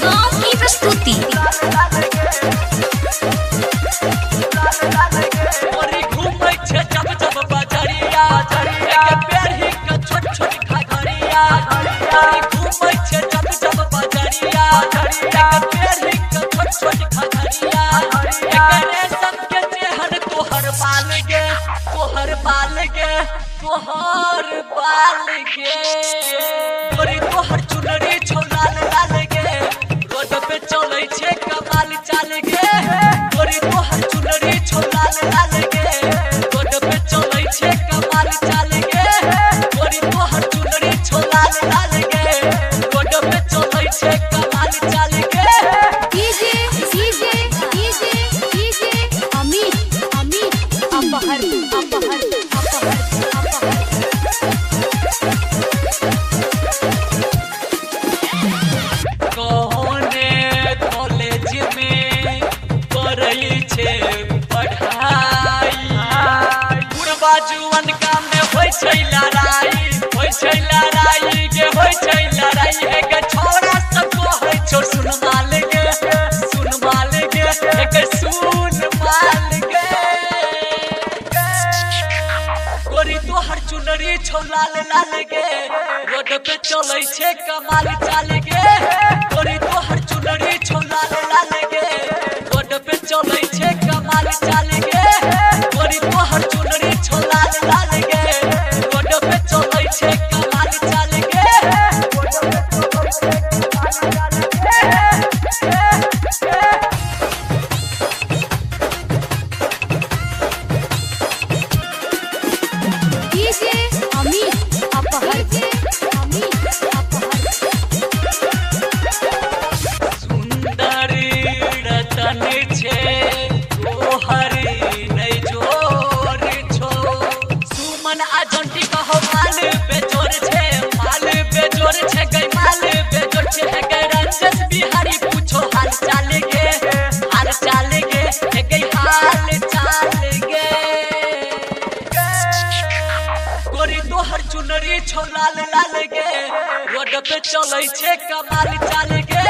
संगम की प्रस्तुति। तोहर बाल गे तोरी तोहर चुनरी छौलाल लाल गे रोड पे चलै छे कमाल चाल गे तोरी तोहर चुनरी छौलाल लाल गे रोड पे चलै छे कमाल चाल गे तोरी तोहर चुनरी छौलाल लाल गे रोड पे चलै छे कमाल चाल गे डीजे अमित अपहर जुवन काम में होय छै लड़ाई गे होय छै लड़ाई हे गे छोरा सब कहै छौ सुन माल गे हे सुन माल गे गोरी तोहर चुनरी छौ लाल लाल गे रोड पे चलै छे कमाल चाल गे गोरी तोहर चुनरी छौ लाल लाल गे रोड पे चलै छे कमाल चाल गे गोरी तोहर चुनरी छौ लाल लाल गे रोड पे चलै छे कमाल चाल गे डीजे अमित अपहर सुंदरी रतन छे तोहर नै जोर छो सुमन आजंटी कहो माल बेजोर छे गई माल बेजोर छे हे गई रंजस बिहारी पूछो हाल चाल गे हे गई हाल चाल गे गोरी तोहर चुनरी छौ लाल लाल गे रोड पे चलै छे कमाल चाल गे